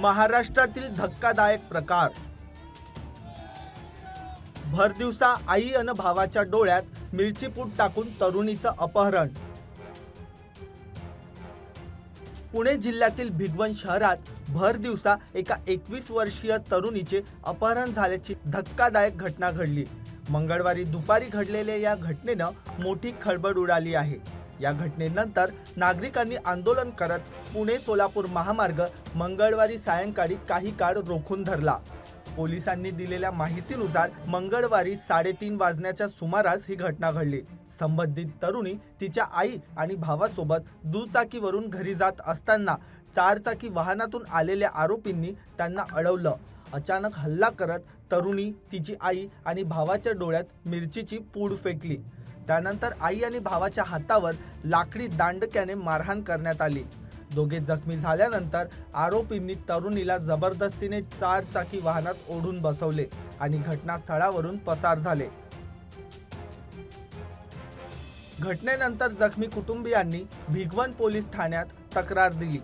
महाराष्ट्रातील धक्कादायक प्रकार। भरदिवसा आई अन भावाच्या डोळ्यात मिरची पूड टाकून तरुणीचं अपहरण। पुणे जिल्ह्यातील भिगवण शहरात भरदिवसा एका 21 वर्षीय तरुणीचे अपहरण झाल्याची धक्कादायक घटना घडली। मंगळवारी दुपारी घडलेल्या या घटनेनं मोठी खळबळ उडाली आहे। या घटनेनंतर नागरिकांनी आंदोलन करत पुणे सोलापूर महामार्ग मंगळवारी सायंकाळी काही काळ रोखून धरला। पोलिसांनी दिलेल्या माहितीनुसार मंगळवारी 3:30 वाजण्याच्या सुमारास ही घटना घडली। संबंधित तरुणी तिच्या आई आणि भावासोबत दुचाकीवरून घरी जात असताना चारचाकी वाहनातून आलेल्या आरोपींनी त्यांना अडवलं। अचानक हल्ला करत तरुणी, तिची आई आणि भावाच्या डोळ्यात मिरचीची पूड फेकली। त्यानंतर आई आणि भावाच्या हातावर लाकडी दांडक्याने मारहाण करण्यात आली। दोघे जखमी झाल्यानंतर आरोपींनी तरुणीला जबरदस्तीने चारचाकी वाहनात ओढून बसवले आणि घटनास्थळावरून पसार झाले। घटनेनंतर जखमी कुटुंबियांनी भिगवण पोलीस ठाण्यात तक्रार दिली।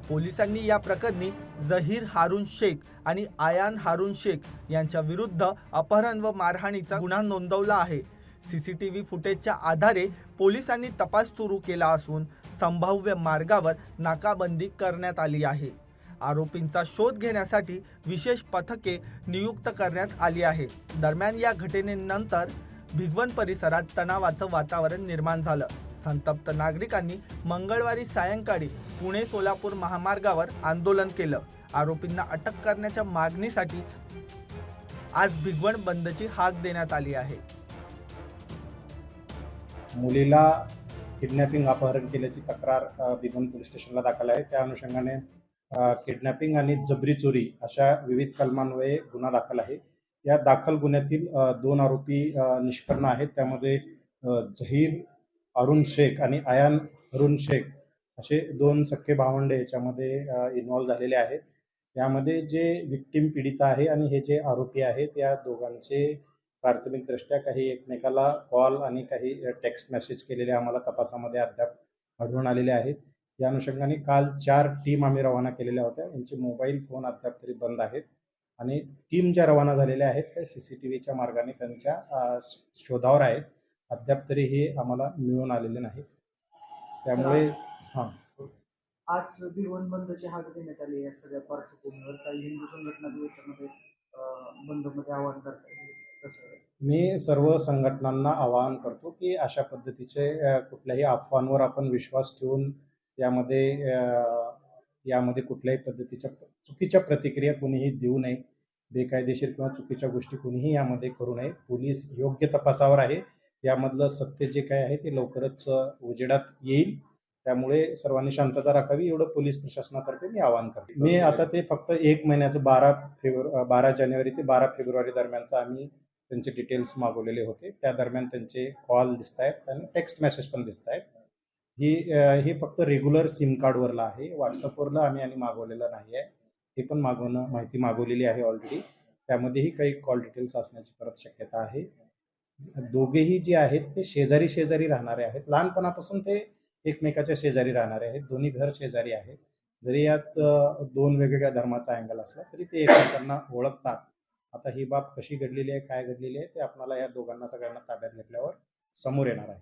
पोलिसांनी या प्रकरणी जहीर हारून शेख आणि आयान हारून शेख यांच्या विरुद्ध अपहरण व मारहाणीचा गुन्हा नोंदवला आहे। सीसीटीव्ही फुटेजच्या आधारे पोलिसांनी तपास सुरू केला असून संभाव्य मार्गावर नाकाबंदी करण्यात आली आहे। आरोपींचा शोध घेण्यासाठी विशेष पथके नियुक्त करण्यात आली आहे। दरम्यान या घटनेनंतर भिगवण परिसरात तणावाचं वातावरण निर्माण झालं। संतप्त नागरिकांनी मंगळवारी सायंकाळी पुणे सोलापूर महामार्गावर आंदोलन केलं। आरोपींना अटक करण्याच्या मागणीसाठी आज भिगवण बंदची हाक देण्यात आली आहे। मुलीला किडनॅपिंग अपहरण केल्याची तक्रार भिगवण पोलीस स्टेशनला दाखल आहे। त्या अनुषंगाने किडनॅपिंग आणि जबरी चोरी अशा विविध कलमान्वये गुन्हा दाखल आहे। या दाखल गुन्ह्यातील 2 आरोपी निष्पन्न आहेत। त्यामध्ये जहीर हारून शेख आणि आयान हारून शेख असे 2 सख्खे भावंडे याच्यामध्ये इन्व्हॉल्व झालेले आहेत। यामध्ये जे विक्टिम पीडिता आहे आणि हे जे आरोपी आहेत या दोघांचे प्राथमिकदृष्ट्या काही एकमेकाला कॉल आणि काही टेक्स्ट मेसेज केलेले आम्हाला तपासामध्ये अद्याप आढळून आलेले आहेत। या अनुषंगाने काल 4 टीम आम्ही रवाना केलेल्या होत्या। यांचे मोबाईल फोन अद्याप तरी बंद आहेत आणि टीम ज्या रवाना झालेल्या आहेत त्या सीसीटीव्हीच्या मार्गाने त्यांच्या शोधावर आहेत। अद्याप तरी हे आम्हाला मिळून आलेले नाही। त्यामुळे आज भिगवण बंदची हाक देण्यात आली। या सगळ्या पार्श्वभूमीवर काही हिंदू संघटना याच्यामध्ये बंदमध्ये आवाहन करतात। मी सर्व संघटनांना आवाहन करतो की अशा पद्धतीचे कुठल्याही अफवांवर आपण विश्वास ठेवून यामध्ये कुठल्याही पद्धतीच्या चुकीच्या प्रतिक्रिया कोणीही देऊ नये। बेकायदेशीर किंवा चुकीच्या गोष्टी कोणीही यामध्ये करू नये। पोलीस योग्य तपासावर आहे। यामधलं सत्य जे काय आहे ते लवकरच उजेडात येईल। त्यामुळे सर्वांनी शांतता राखावी एवढं पोलीस प्रशासनातर्फे मी आवाहन करतो। मी आता ते फक्त 1 महिन्याचं 12 जानेवारी ते 12 फेब्रुवारी दरम्यानचा आम्ही त्यांचे डिटेल्स मागवलेले होते। त्या दरम्यान त्यांचे कॉल दिसत आहेत आणि टेक्स्ट मेसेज पण दिसत आहेत। ही फक्त रेग्युलर सिम कार्डवरला आहे। व्हॉट्सअपवरला आम्ही मागवलेलं नाही आहे। हे पण माहिती मागवलेली आहे ऑलरेडी। त्यामध्येही काही कॉल डिटेल्स असण्याची परत शक्यता आहे। दोघेही जे आहेत ते शेजारी राहणारे आहेत। लहानपणापासून ते एकमेकाच्या शेजारी राहणारे आहेत। दोन्ही घर शेजारी आहेत। जरी यात 2 वेगवेगळ्या धर्माचा अँगल असला तरी ते एकमेकांना ओळखतात। आता ही बाब कशी घडलेली आहे, काय घडलेली आहे ते आपल्याला या दोघांना सगळ्यांना ताब्यात घेतल्यावर समोर येणार आहे।